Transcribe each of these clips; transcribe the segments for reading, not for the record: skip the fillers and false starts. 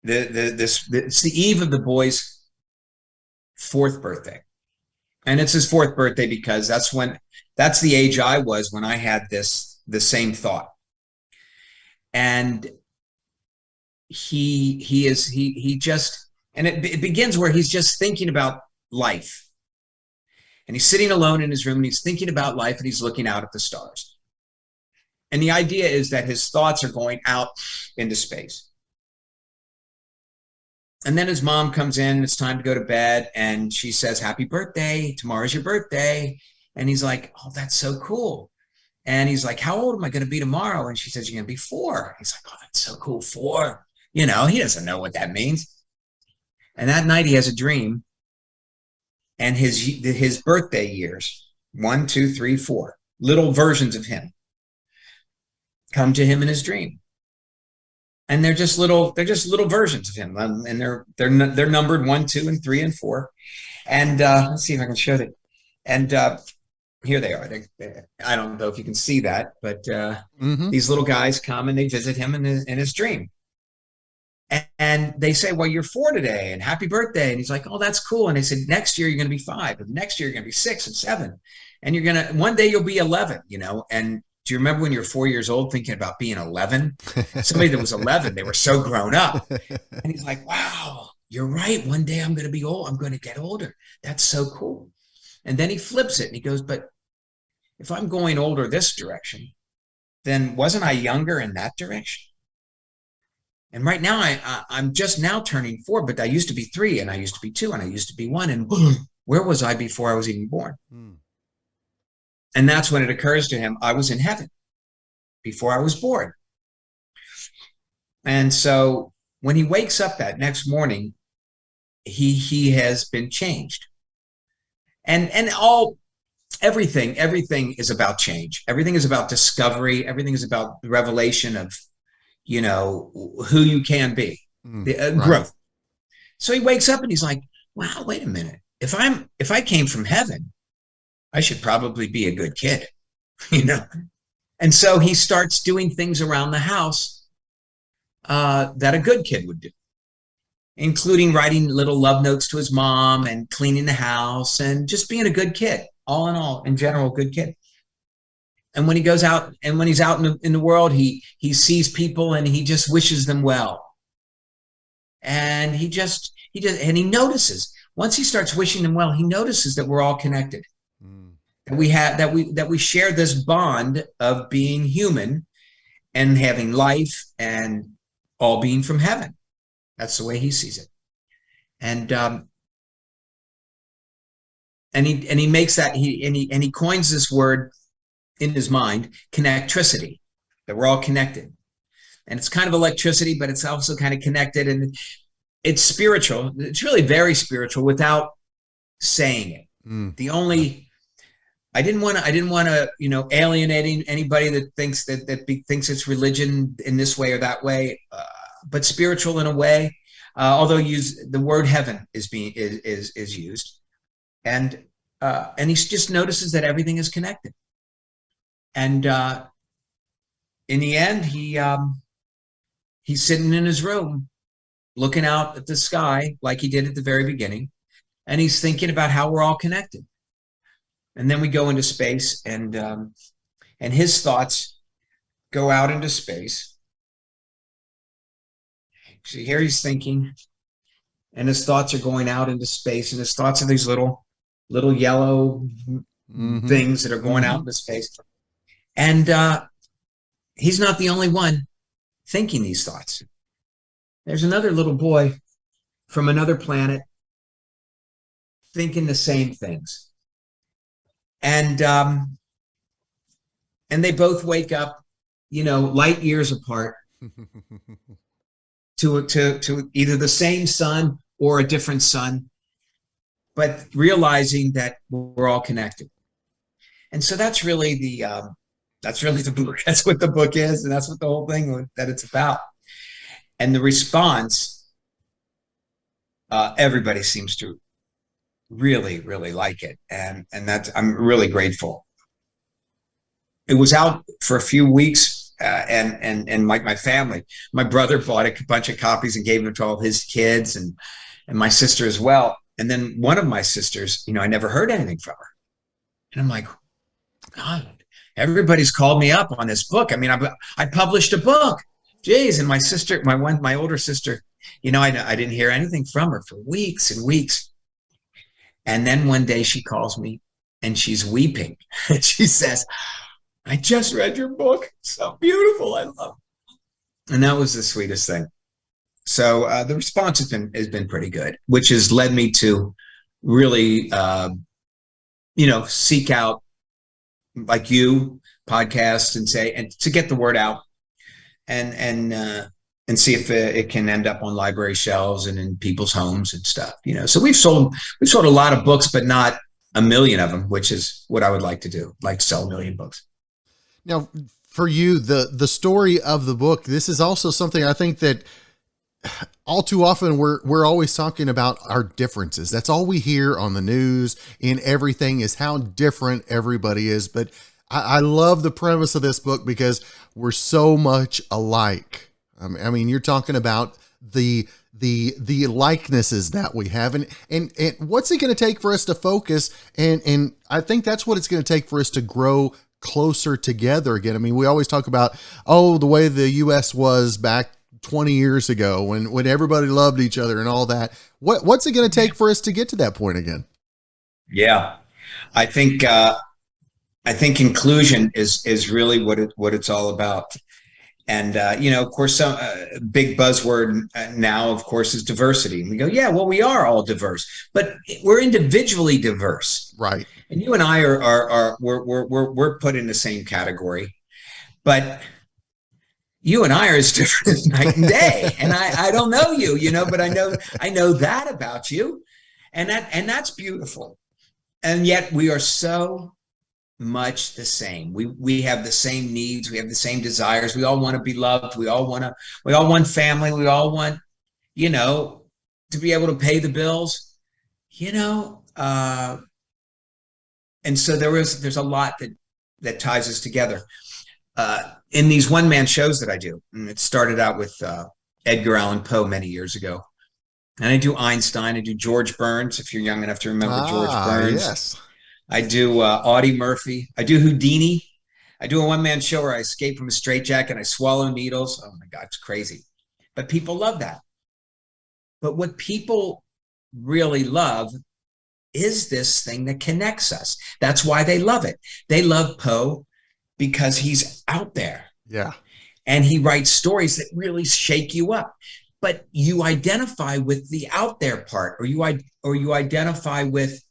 it's the eve of the boy's fourth birthday. And it's his fourth birthday because that's the age I was when I had the same thought. And he just, and it begins where he's just thinking about life. And he's sitting alone in his room and he's thinking about life and he's looking out at the stars. And the idea is that his thoughts are going out into space. And then his mom comes in, it's time to go to bed, and she says, "Happy birthday, tomorrow's your birthday." And he's like, "Oh, that's so cool." And he's like, "How old am I going to be tomorrow?" And she says, "You're going to be 4." He's like, "Oh, that's so cool, 4." He doesn't know what that means. And that night he has a dream, and his birthday years, 1, 2, 3, 4, little versions of him come to him in his dream. And they're just little versions of him, and they're numbered 1, 2, and 3, and 4. And let's see if I can show that. And here they are. I don't know if you can see that, but these little guys come and they visit him in his dream. And they say, "Well, you're 4 today, and happy birthday." And he's like, "Oh, that's cool." And they said, "Next year you're going to be 5, and next year you're going to be 6 and 7, and one day you'll be 11." And do you remember when you were 4 years old thinking about being 11? Somebody that was 11, they were so grown up. And he's like, "Wow, you're right. One day I'm going to be old. I'm going to get older. That's so cool." And then he flips it and he goes, "But if I'm going older this direction, then wasn't I younger in that direction? And right now I'm just now turning 4, but I used to be 3, and I used to be 2, and I used to be 1. And where was I before I was even born?" And that's when it occurs to him, I was in heaven before I was born. And so when he wakes up that next morning, he has been changed. And everything is about change. Everything is about discovery. Everything is about the revelation of, who you can be, growth. So he wakes up and he's like, "Wow, wait a minute. If I came from heaven, I should probably be a good kid," And so he starts doing things around the house that a good kid would do, including writing little love notes to his mom and cleaning the house and just being a good kid, all in all, in general, good kid. And when he goes out and when he's out in the world, he sees people and he just wishes them well. And he notices, once he starts wishing them well, he notices that we're all connected. That we share this bond of being human and having life and all being from heaven. That's the way he sees it. And he makes that he coins this word in his mind, connectricity, that we're all connected. And it's kind of electricity, but it's also kind of connected, and it's spiritual. It's really very spiritual without saying it. I didn't want to, alienating anybody that thinks thinks it's religion in this way or that way, but spiritual in a way. Although the word heaven is used, and he just notices that everything is connected. And in the end, he's sitting in his room, looking out at the sky like he did at the very beginning, and he's thinking about how we're all connected. And then we go into space, and his thoughts go out into space. So here he's thinking, and his thoughts are going out into space, and his thoughts are these little yellow things that are going out into space. And he's not the only one thinking these thoughts. There's another little boy from another planet thinking the same things. And they both wake up, light years apart to either the same sun or a different sun, but realizing that we're all connected. And so that's really the book. That's what the book is, and that's what the whole thing that it's about. And the response, everybody seems to really, really like it, and I'm really grateful. It was out for a few weeks and my family. My brother bought a bunch of copies and gave them to all his kids, and my sister as well. And then one of my sisters, I never heard anything from her, and I'm like, God, everybody's called me up on this book. I mean, I published a book, jeez. And my sister, my older sister, I didn't hear anything from her for weeks and weeks. And then one day she calls me and she's weeping. And she says, I just read your book. It's so beautiful. I love it. And that was the sweetest thing. So the response has been pretty good, which has led me to really, seek out like you podcasts and to get the word out and see if it can end up on library shelves and in people's homes and stuff. So we've sold a lot of books, but not a million of them, which is what I would like to do, like sell a million books. Now, for you, the story of the book, this is also something I think that all too often we're always talking about our differences. That's all we hear on the news in everything is how different everybody is. But I love the premise of this book because we're so much alike. I mean, you're talking about the likenesses that we have and what's it going to take for us to focus? And I think that's what it's going to take for us to grow closer together again. I mean, we always talk about, the way the US was back 20 years ago when everybody loved each other and all that. What's it going to take for us to get to that point again? Yeah, I think inclusion is really what it's all about. And, of course, some big buzzword now, of course, is diversity. And we go, yeah, well, we are all diverse, but we're individually diverse. Right. And you and I we're put in the same category, but you and I are as different as night and day. And I don't know you, but I know that about you. And that's beautiful. And yet we are so much the same. We have the same needs. We have the same desires. We all want to be loved. We all want family. We all want, to be able to pay the bills, and so there's a lot that ties us together. In these one-man shows that I do, and it started out with Edgar Allan Poe many years ago. And I do Einstein. I do George Burns, if you're young enough to remember George Burns. Yes. I do Audie Murphy. I do Houdini. I do a one-man show where I escape from a straitjacket and I swallow needles. Oh, my God, it's crazy. But people love that. But what people really love is this thing that connects us. That's why they love it. They love Poe because he's out there. Yeah. And he writes stories that really shake you up. But you identify with the out there part, or you identify with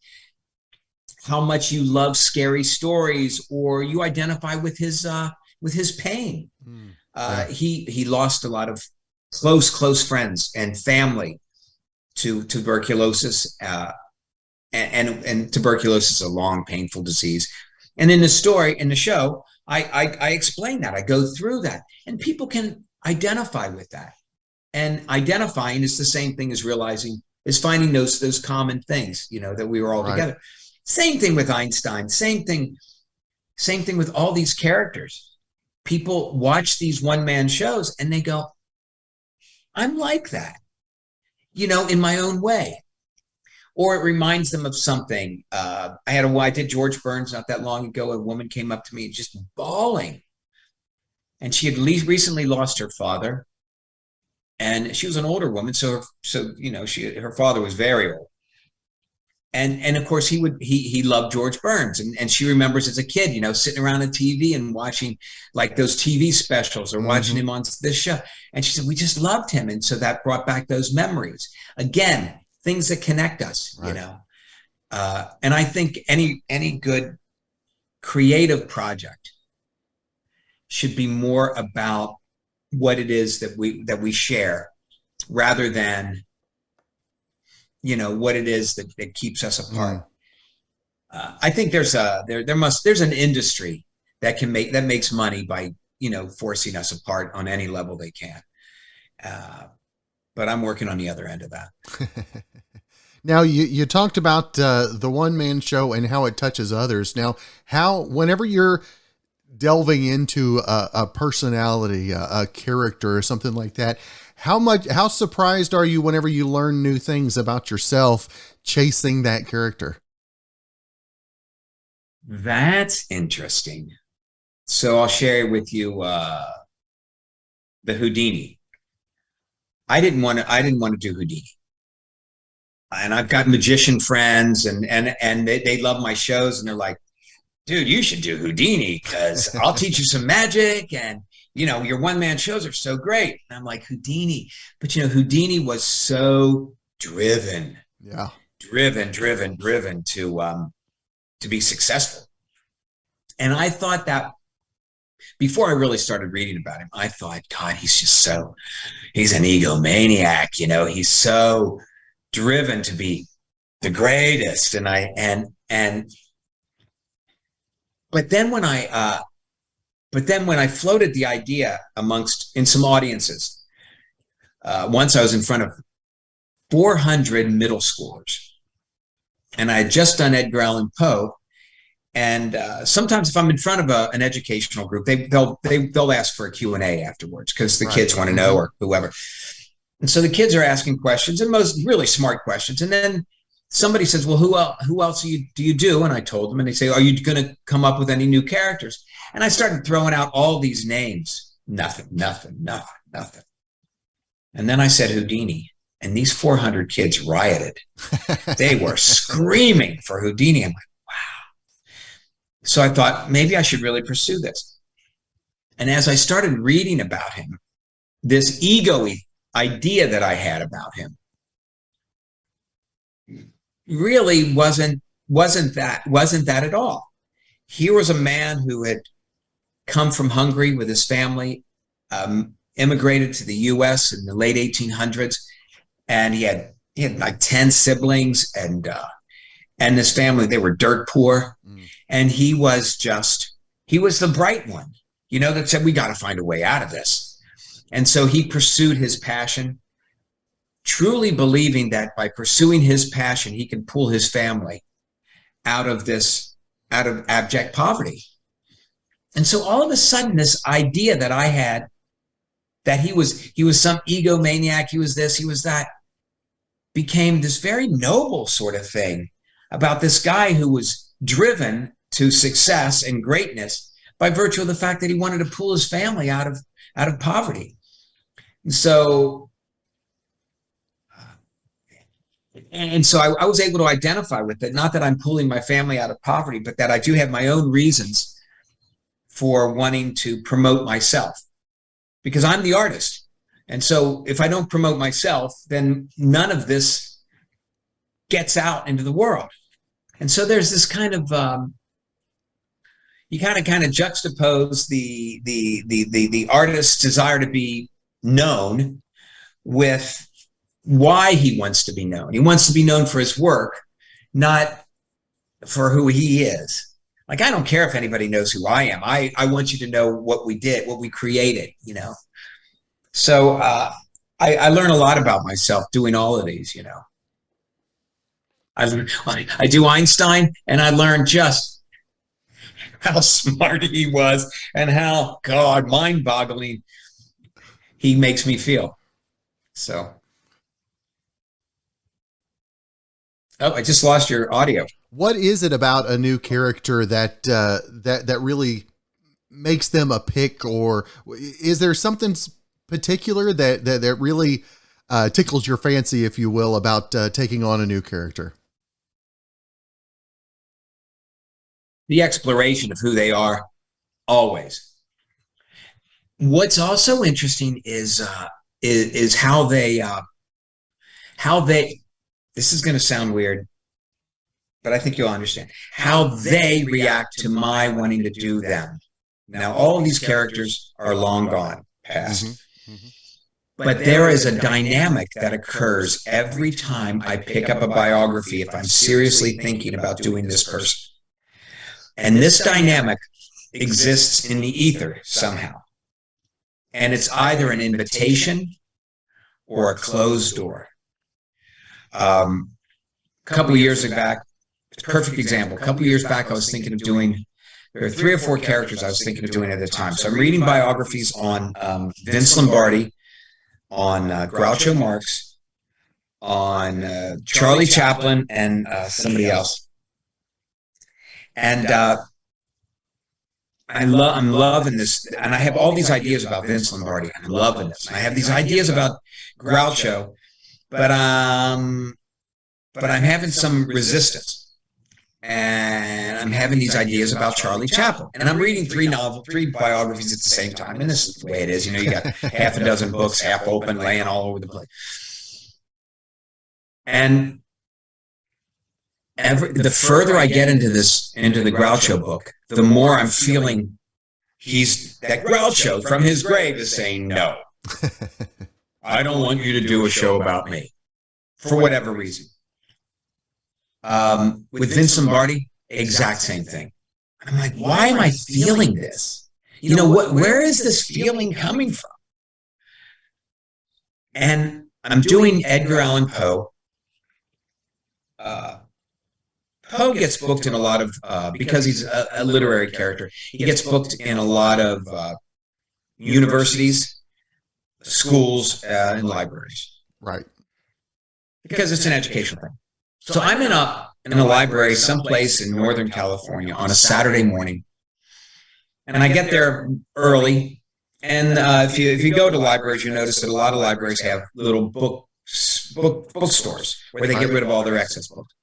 how much you love scary stories, or you identify with his pain. Yeah. He lost a lot of close friends and family to tuberculosis, and tuberculosis is a long, painful disease. And in the show, I explain that. I go through that, and people can identify with that. And identifying is the same thing as finding those common things, that we were all right together. Same thing with Einstein. Same thing with all these characters. People watch these one-man shows and they go, I'm like that, in my own way. Or it reminds them of something. I did George Burns not that long ago. A woman came up to me just bawling. And she had recently lost her father. And she was an older woman. So her father was very old. And of course he loved George Burns, and she remembers as a kid, sitting around the TV and watching like those TV specials or watching him on this show. And she said, we just loved him. And so that brought back those memories. Again, things that connect us, right. And I think any good creative project should be more about what it is that we share rather than what it is that keeps us apart. I think there's an industry that makes money by forcing us apart on any level they can. But I'm working on the other end of that. Now you talked about the one-man show and how it touches others. Now, whenever you're delving into a personality, a character, or something like that. How surprised are you whenever you learn new things about yourself chasing that character? That's interesting. So I'll share with you the Houdini. I didn't want to do Houdini. And I've got magician friends and they love my shows and they're like, dude, you should do Houdini because I'll teach you some magic and your one-man shows are so great. And I'm like, Houdini. But Houdini was so driven, Yeah. driven to be successful. And I thought that before I really started reading about him, I thought, God, he's an egomaniac, he's so driven to be the greatest. But then when I floated the idea in some audiences, once I was in front of 400 middle schoolers, and I had just done Edgar Allan Poe. And sometimes if I'm in front of an educational group, they'll ask for a Q&A afterwards because the kids want to know, or whoever. And so the kids are asking questions, and most really smart questions. And then somebody says, well, who else do you do? And I told them, and they say, are you going to come up with any new characters? And I started throwing out all these names. Nothing. And then I said Houdini, and these 400 kids rioted. They were screaming for Houdini. I'm like, wow. So I thought maybe I should really pursue this. And as I started reading about him, this ego-y idea that I had about him really wasn't that at all. Here was a man who had come from Hungary with his family, immigrated to the U.S. in the late 1800s, and he had like 10 siblings, and this family, they were dirt poor, and he was the bright one, that said, we got to find a way out of this. And so he pursued his passion, truly believing that by pursuing his passion, he could pull his family out of abject poverty. And so all of a sudden, this idea that I had that he was some egomaniac, he was this, he was that, became this very noble sort of thing about this guy who was driven to success and greatness by virtue of the fact that he wanted to pull his family out of poverty. And so I was able to identify with it. Not that I'm pulling my family out of poverty, but that I do have my own reasons for wanting to promote myself, because I'm the artist. And so if I don't promote myself, then none of this gets out into the world. And so there's this kind of you kind of juxtapose the artist's desire to be known with why he wants to be known. He wants to be known for his work, not for who he is. Like, I don't care if anybody knows who I am. I want you to know what we did, what we created, So I learn a lot about myself doing all of these, I do Einstein, and I learn just how smart he was and how, God, mind-boggling he makes me feel. So, I just lost your audio. What is it about a new character that really makes them a pick, or is there something particular that really tickles your fancy, if you will, about taking on a new character? The exploration of who they are, always. What's also interesting is how they this is going to sound weird, but I think you'll understand how they react to my wanting to do them. Now, all of these characters are long gone, past. Mm-hmm. Mm-hmm. But there is a dynamic that occurs every time I pick up a biography if I'm seriously thinking about doing this person. And this dynamic exists in the ether somehow. And it's either an invitation or a closed door. A couple of years back, perfect example. A couple of years back, I was thinking of doing there are 3 or 4 characters I was thinking of doing at the time. So I'm reading biographies on Vince Lombardi, on Groucho Marx, on Charlie Chaplin, and somebody else. And I'm loving this, and I have all these ideas about Vince Lombardi. I'm loving this. And I have these ideas about Groucho, but I'm having some resistance. And I'm having these ideas about Charlie Chaplin. And I'm reading 3 biographies at the same time. And this is the way it is. You know, you got half a dozen books half open, laying all over the place. And the further I get into the Groucho book, the more I'm feeling that Groucho from his grave is saying, no, I don't want you to do a show about me for whatever reason. With Vince Lombardi, exact same thing. I'm like, why am I feeling this? You know, where is this feeling coming from? And I'm doing Edgar Allan Poe. Poe gets booked in a lot of, because he's a literary character, he gets booked in a lot of universities, schools, and libraries. Right. Because it's an educational thing. So I'm in a library someplace in Northern California on a Saturday morning, and I get there early. And if you go to libraries, you notice that a lot of libraries have little bookstores where they get rid of all their excess books.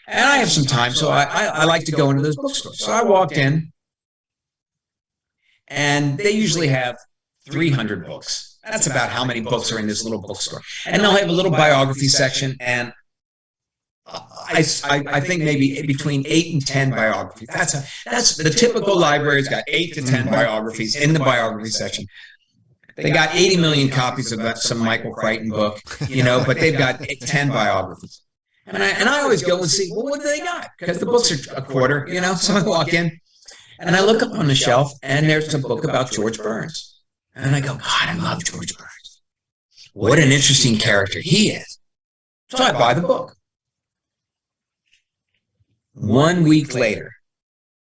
And I have some time, so I like to go into those bookstores. So I walked in, and they usually have 300 books. That's about how many books are in this little bookstore. And they'll have a little biography section, and I think maybe between 8 and 10 biographies. That's the typical library's got 8 to 10 biographies in the biography section. They got 80 million copies of some Michael Crichton book, you know, but they've got 10 biographies. And I always go and see, well, what do they got? Because the books are a quarter, you know. So I walk in, and I look up on the shelf, and there's a book about George Burns. And I go, God, I love George Burns. What an interesting character he is. So I buy the book. 1 week later,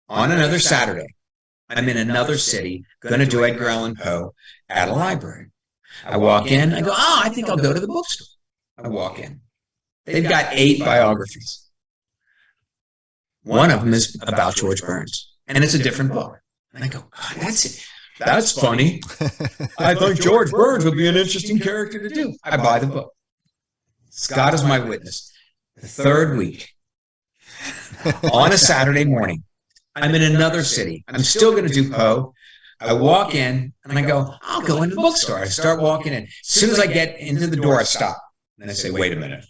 on another Saturday, I'm in another city, going to do Edgar Allan Poe at a library. I walk in, I go, I think I'll go to the bookstore. I walk in. They've got 8 biographies. One of them is about George Burns, and it's a different book. And I go, God, that's it. That's funny. I thought George Burns would be an interesting character to do. I buy the book. Scott is my witness. The 3rd week, on a Saturday morning, I'm in another city. I'm still going to do Poe. I walk in, and I go, I'll go into the bookstore. I start walking in. As soon as I get into the door, I stop. And I say, wait a minute.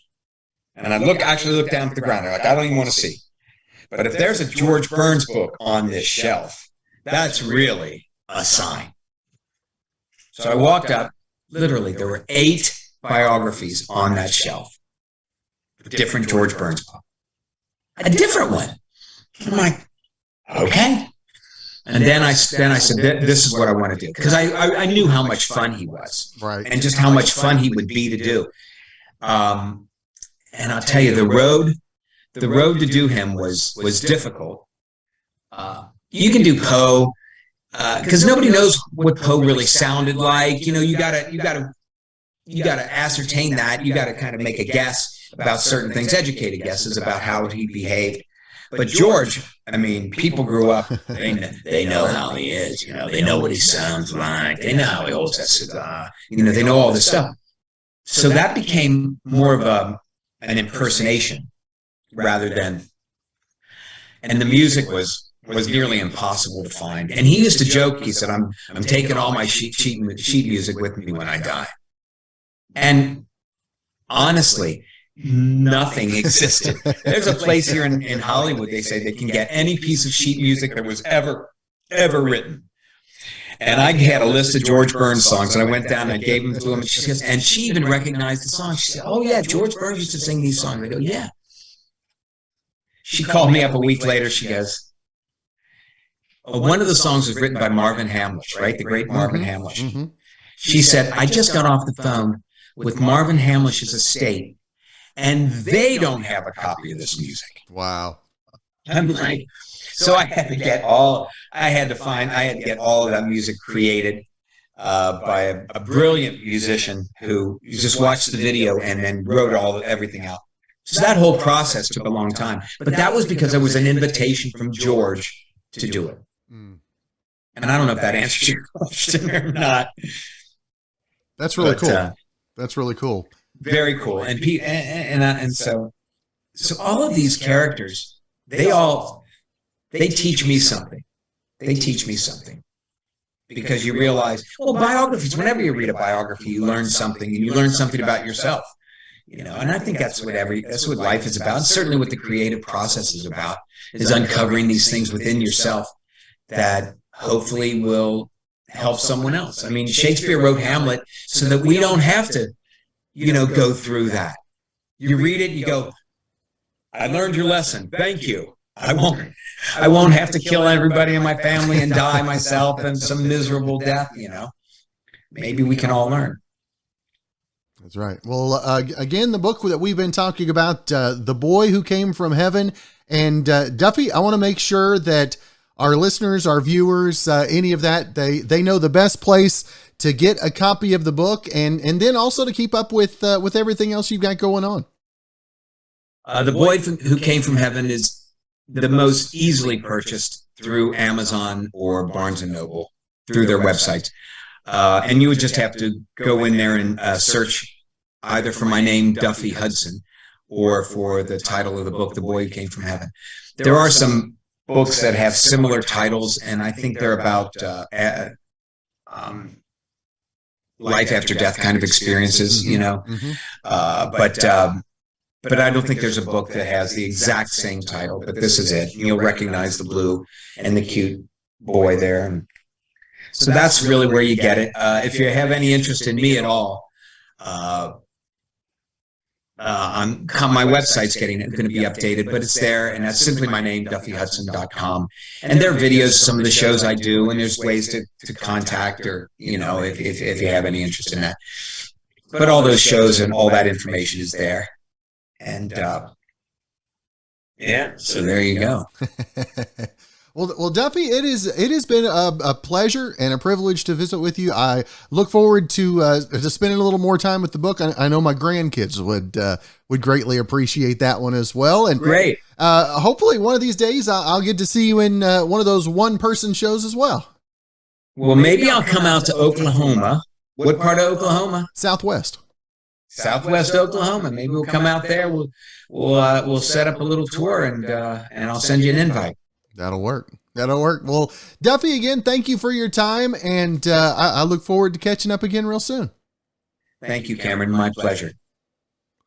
And I actually look down at the ground. I'm like, I don't even want to see. But if there's a George Burns book on this shelf, that's really a sign. So I walked up. Literally, there were 8 biographies on that shelf. A different George Burns book. A different one. I'm like, okay. And then I said, this is what I want to do. Because I knew how much fun he was. Right. And just how much fun he would be to do. And I'll tell you, the road to do him was difficult. You can do Poe, because nobody knows what Poe really sounded like. You know, you gotta ascertain that. You gotta kind of make a guess about certain things, educated guesses about how he behaved. But George, I mean, people grew up, they know how he is, you know, they know what he sounds like, they know how he holds that cigar, you know, they know all this stuff. So that became more of an impersonation rather than, and the music was nearly impossible to find. And he used to joke, he said, I'm taking all my sheet music with me when I die. And honestly, nothing existed. There's a place here in Hollywood, they say they can get any piece of sheet music that was ever written. And I had a list of George Burns songs, and I went down and I gave them to him, and she even recognized the song. She said, oh yeah, George Burns used to sing these songs. I go, yeah. She called me up a week later, she goes, one of the songs was written by Marvin Hamlisch, right? The great Marvin Hamlisch. Mm-hmm. She said, I just got off the phone with Marvin Hamlisch's estate, and they don't have a copy of this music. Wow. I'm like, so I had to get all, I had to get all of that music created by a brilliant musician who just watched the video and then wrote everything out. So that whole process took a long time, but that was because it was an invitation from George to do it. Mm. And I don't know if that answers your question or not. That's really cool. That's really cool. Very cool. And so all of these characters, they teach me something. They teach me something. Because you realize, well, biographies, whenever you read a biography, you learn something, and you learn something about yourself. And I think that's what life is about. And certainly what the creative process is about, is uncovering these things within yourself that hopefully will help someone else. I mean, Shakespeare wrote Hamlet so that we don't have to, go through that. You read it, you go, I learned your lesson. Thank you. I won't have to kill everybody in my family and die myself in some miserable death, Maybe we can all learn. That's right. Well, again, the book that we've been talking about, The Boy Who Came from Heaven. And Duffy, I want to make sure that our listeners, our viewers, any of that, they know the best place to get a copy of the book, and then also to keep up with everything else you've got going on. The Boy Who Came from Heaven is the most easily purchased through Amazon or Barnes and Noble, through their websites. And you would just have to go in there and search either for my name, Duffy Hudson, or for the title of the book, The Boy Who Came from Heaven. There are some books that have similar titles, and I think they're about life after death kind of experiences, Mm-hmm. But I don't think there's a book that has the exact same title, but this is it. You'll recognize the blue and the cute boy there. And so that's really where you get it. If you have any interest in me at all, my website's going to be updated, but it's there, and that's simply my name, DuffyHudson.com. And there are videos, some of the shows I do, and there's ways to contact, or, if you have any interest in that. But all those shows and all that information is there. And so there you go. Well, Duffy, it has been a pleasure and a privilege to visit with you. I look forward to spending a little more time with the book. I know my grandkids would greatly appreciate that one as well. And great. Hopefully, one of these days I'll get to see you in one of those one-person shows as well. Well, maybe I'll come out to Oklahoma. What part of Oklahoma? Southwest Oklahoma. Maybe we'll come out there. We'll set up a little tour, and I'll send you an invite. That'll work. Well, Duffy, again, thank you for your time, and I look forward to catching up again real soon. Thank you, Cameron. My pleasure.